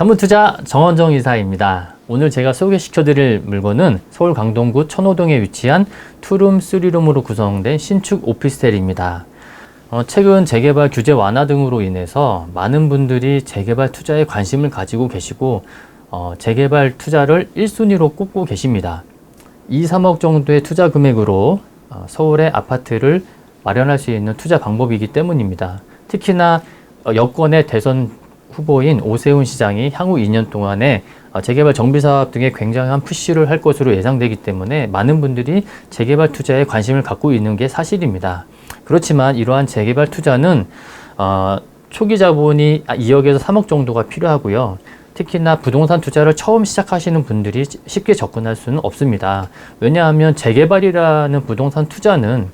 산부투자 정원정 이사입니다. 오늘 제가 소개시켜드릴 물건은 서울 강동구 천호동에 위치한 투룸, 쓰리룸으로 구성된 신축 오피스텔입니다. 최근 재개발 규제 완화 등으로 인해서 많은 분들이 재개발 투자에 관심을 가지고 계시고 재개발 투자를 1순위로 꼽고 계십니다. 2, 3억 정도의 투자 금액으로 서울의 아파트를 마련할 수 있는 투자 방법이기 때문입니다. 특히나 여권의 대선 후보인 오세훈 시장이 향후 2년 동안에 재개발 정비사업 등에 굉장한 푸시를 할 것으로 예상되기 때문에 많은 분들이 재개발 투자에 관심을 갖고 있는 게 사실입니다. 그렇지만 이러한 재개발 투자는 초기 자본이 2억에서 3억 정도가 필요하고요. 특히나 부동산 투자를 처음 시작하시는 분들이 쉽게 접근할 수는 없습니다. 왜냐하면 재개발이라는 부동산 투자는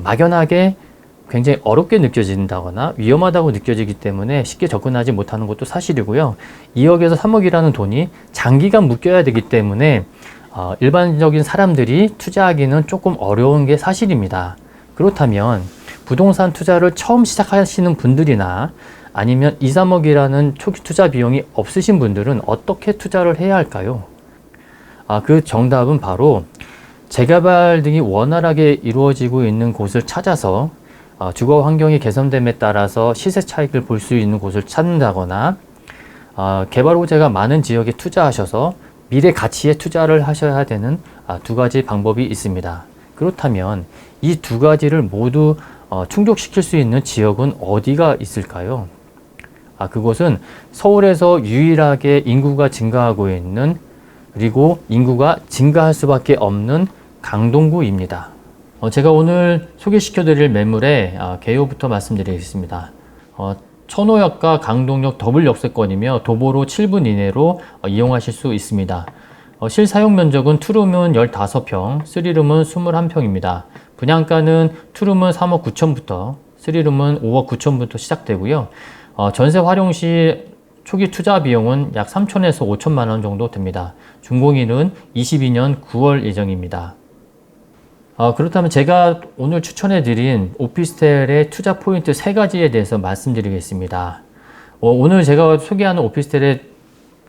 막연하게 굉장히 어렵게 느껴진다거나 위험하다고 느껴지기 때문에 쉽게 접근하지 못하는 것도 사실이고요. 2억에서 3억이라는 돈이 장기간 묶여야 되기 때문에 일반적인 사람들이 투자하기는 조금 어려운 게 사실입니다. 그렇다면 부동산 투자를 처음 시작하시는 분들이나 아니면 2, 3억이라는 초기 투자 비용이 없으신 분들은 어떻게 투자를 해야 할까요? 그 정답은 바로 재개발 등이 원활하게 이루어지고 있는 곳을 찾아서 주거 환경이 개선됨에 따라서 시세 차익을 볼 수 있는 곳을 찾는다거나 개발 호재가 많은 지역에 투자하셔서 미래 가치에 투자를 하셔야 되는 두 가지 방법이 있습니다. 그렇다면 이 두 가지를 모두 충족시킬 수 있는 지역은 어디가 있을까요? 그곳은 서울에서 유일하게 인구가 증가하고 있는, 그리고 인구가 증가할 수밖에 없는 강동구입니다. 제가 오늘 소개시켜 드릴 매물의 개요부터 말씀드리겠습니다. 천호역과 강동역 더블 역세권이며 도보로 7분 이내로 이용하실 수 있습니다. 실사용 면적은 투룸은 15평, 쓰리룸은 21평입니다. 분양가는 투룸은 3억 9천부터, 쓰리룸은 5억 9천부터 시작되고요. 전세 활용 시 초기 투자 비용은 약 3천에서 5천만 원 정도 됩니다. 준공일은 22년 9월 예정입니다. 그렇다면 제가 오늘 추천해드린 오피스텔의 투자 포인트 3가지에 대해서 말씀드리겠습니다. 오늘 제가 소개하는 오피스텔의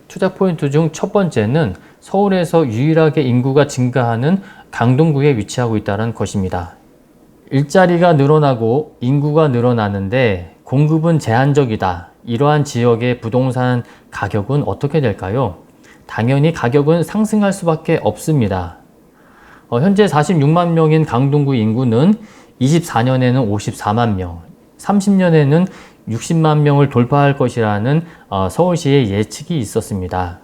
투자 포인트 중 첫 번째는 서울에서 유일하게 인구가 증가하는 강동구에 위치하고 있다는 것입니다. 일자리가 늘어나고 인구가 늘어나는데 공급은 제한적이다. 이러한 지역의 부동산 가격은 어떻게 될까요? 당연히 가격은 상승할 수밖에 없습니다. 현재 46만 명인 강동구 인구는 24년에는 54만 명, 30년에는 60만 명을 돌파할 것이라는 서울시의 예측이 있었습니다.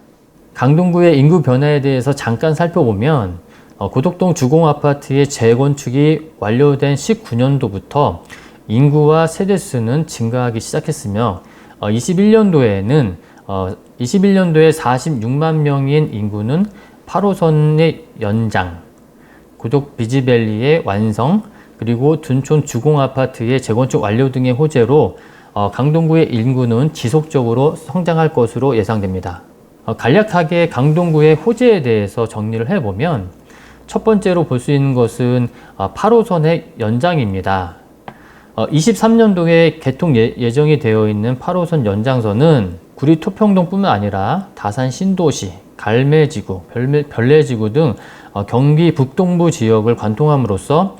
강동구의 인구 변화에 대해서 잠깐 살펴보면 고덕동 주공아파트의 재건축이 완료된 19년도부터 인구와 세대수는 증가하기 시작했으며 21년도에 46만 명인 인구는 8호선의 연장, 고덕 비지밸리의 완성, 그리고 둔촌 주공아파트의 재건축 완료 등의 호재로 강동구의 인구는 지속적으로 성장할 것으로 예상됩니다. 간략하게 강동구의 호재에 대해서 정리를 해보면 첫 번째로 볼 수 있는 것은 8호선의 연장입니다. 23년도에 개통 예정이 되어 있는 8호선 연장선은 구리 토평동뿐만 아니라 다산 신도시, 갈매지구, 별내지구 등 경기 북동부 지역을 관통함으로써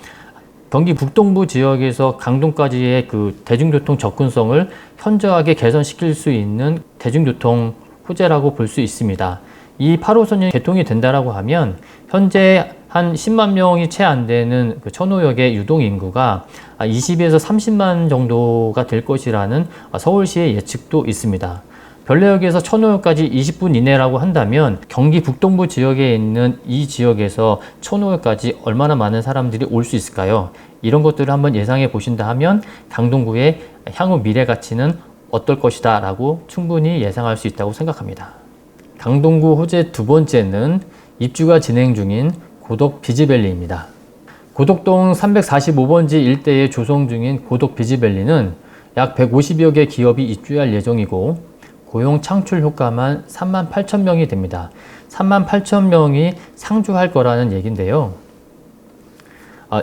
경기 북동부 지역에서 강동까지의 그 대중교통 접근성을 현저하게 개선시킬 수 있는 대중교통 호재라고 볼 수 있습니다. 이 8호선이 개통이 된다라고 하면 현재 한 10만 명이 채 안 되는 그 천호역의 유동 인구가 20에서 30만 정도가 될 것이라는 서울시의 예측도 있습니다. 별내역에서 천호역까지 20분 이내라고 한다면 경기 북동부 지역에 있는 이 지역에서 천호역까지 얼마나 많은 사람들이 올 수 있을까요? 이런 것들을 한번 예상해 보신다 하면 강동구의 향후 미래 가치는 어떨 것이다 라고 충분히 예상할 수 있다고 생각합니다. 강동구 호재 두 번째는 입주가 진행 중인 고덕 비지밸리입니다. 고덕동 345번지 일대에 조성 중인 고덕 비지밸리는 약 150여 개 기업이 입주할 예정이고 고용 창출 효과만 3만 8천 명이 됩니다. 3만 8천 명이 상주할 거라는 얘기인데요.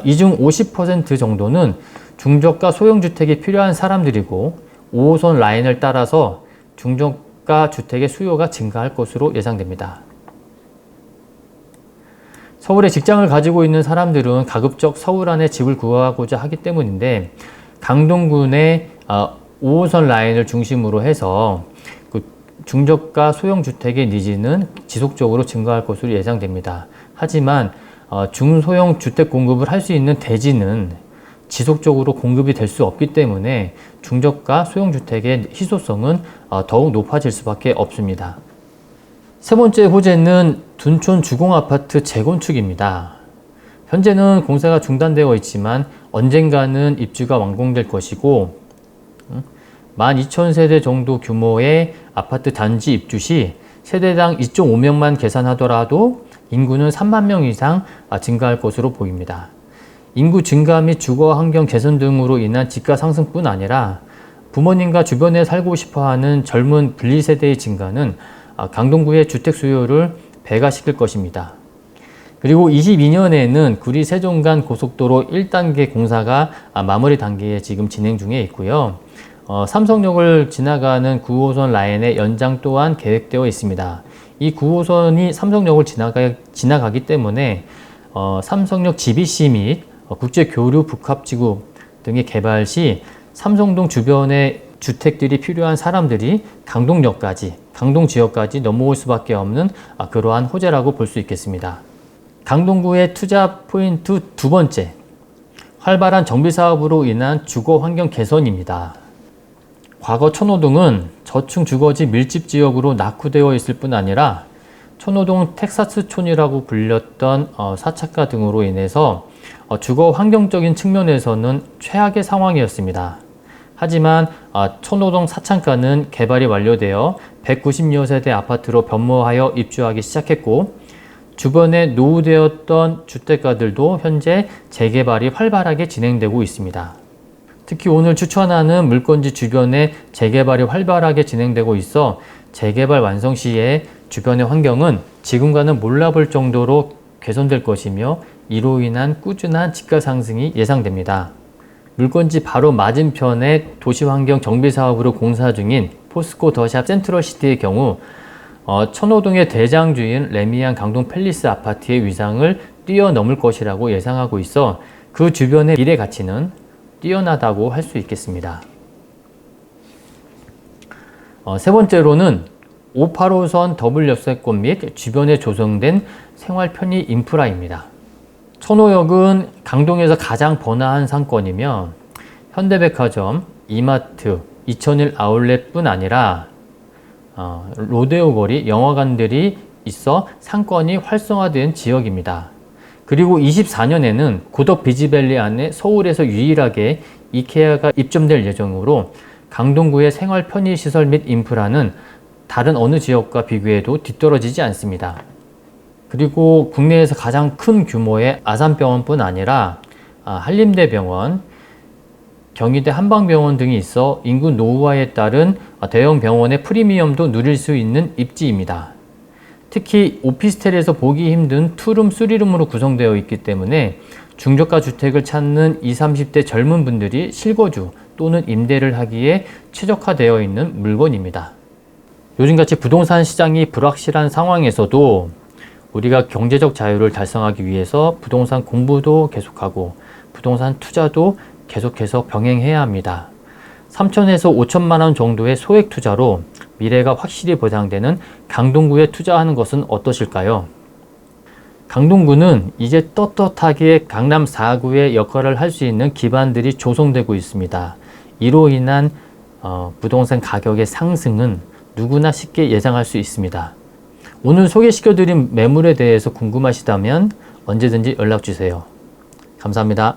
이 중 50% 정도는 중저가 소형주택이 필요한 사람들이고 5호선 라인을 따라서 중저가 주택의 수요가 증가할 것으로 예상됩니다. 서울에 직장을 가지고 있는 사람들은 가급적 서울 안에 집을 구하고자 하기 때문인데, 강동구의 5호선 라인을 중심으로 해서 그 중저가 소형 주택의 니즈는 지속적으로 증가할 것으로 예상됩니다. 하지만 중소형 주택 공급을 할 수 있는 대지는 지속적으로 공급이 될 수 없기 때문에 중저가 소형 주택의 희소성은 더욱 높아질 수밖에 없습니다. 세 번째 호재는 둔촌 주공아파트 재건축입니다. 현재는 공사가 중단되어 있지만 언젠가는 입주가 완공될 것이고, 12,000세대 정도 규모의 아파트 단지 입주 시 세대당 2.5명만 계산하더라도 인구는 3만 명 이상 증가할 것으로 보입니다. 인구 증가 및 주거 환경 개선 등으로 인한 집가 상승뿐 아니라 부모님과 주변에 살고 싶어하는 젊은 분리세대의 증가는 강동구의 주택 수요를 배가시킬 것입니다. 그리고 22년에는 구리 세종간 고속도로 1단계 공사가 마무리 단계에 지금 진행 중에 있고요. 삼성역을 지나가는 9호선 라인의 연장 또한 계획되어 있습니다. 이 9호선이 삼성역을 지나가기 때문에 삼성역 GBC 및 국제교류 북합지구 등의 개발 시 삼성동 주변의 주택들이 필요한 사람들이 강동역까지, 강동 지역까지 넘어올 수밖에 없는 그러한 호재라고 볼 수 있겠습니다. 강동구의 투자 포인트 두 번째, 활발한 정비사업으로 인한 주거 환경 개선입니다. 과거 천호동은 저층 주거지 밀집 지역으로 낙후되어 있을 뿐 아니라 천호동 텍사스촌이라고 불렸던 사차가 등으로 인해서 주거 환경적인 측면에서는 최악의 상황이었습니다. 하지만 천호동 사창가는 개발이 완료되어 190여 세대 아파트로 변모하여 입주하기 시작했고, 주변에 노후되었던 주택가들도 현재 재개발이 활발하게 진행되고 있습니다. 특히 오늘 추천하는 물건지 주변에 재개발이 활발하게 진행되고 있어 재개발 완성 시에 주변의 환경은 지금과는 몰라볼 정도로 개선될 것이며, 이로 인한 꾸준한 집가 상승이 예상됩니다. 물건지 바로 맞은편에 도시환경 정비사업으로 공사 중인 포스코 더샵 센트럴시티의 경우 천호동의 대장주인 레미안 강동 팰리스 아파트의 위상을 뛰어넘을 것이라고 예상하고 있어 그 주변의 미래 가치는 뛰어나다고 할 수 있겠습니다. 세 번째로는 585선 더블 역세권 및 주변에 조성된 생활 편의 인프라입니다. 천호역은 강동에서 가장 번화한 상권이며 현대백화점, 이마트, 2001 아울렛뿐 아니라 로데오 거리, 영화관들이 있어 상권이 활성화된 지역입니다. 그리고 24년에는 고덕 비지밸리 안에 서울에서 유일하게 이케아가 입점될 예정으로 강동구의 생활 편의시설 및 인프라는 다른 어느 지역과 비교해도 뒤떨어지지 않습니다. 그리고 국내에서 가장 큰 규모의 아산병원뿐 아니라 한림대병원, 경희대 한방병원 등이 있어 인구 노후화에 따른 대형 병원의 프리미엄도 누릴 수 있는 입지입니다. 특히 오피스텔에서 보기 힘든 투룸, 쓰리룸으로 구성되어 있기 때문에 중저가 주택을 찾는 20, 30대 젊은 분들이 실거주 또는 임대를 하기에 최적화되어 있는 물건입니다. 요즘같이 부동산 시장이 불확실한 상황에서도 우리가 경제적 자유를 달성하기 위해서 부동산 공부도 계속하고 부동산 투자도 계속해서 병행해야 합니다. 3천에서 5천만 원 정도의 소액 투자로 미래가 확실히 보장되는 강동구에 투자하는 것은 어떠실까요? 강동구는 이제 떳떳하게 강남 4구의 역할을 할 수 있는 기반들이 조성되고 있습니다. 이로 인한 부동산 가격의 상승은 누구나 쉽게 예상할 수 있습니다. 오늘 소개시켜드린 매물에 대해서 궁금하시다면 언제든지 연락주세요. 감사합니다.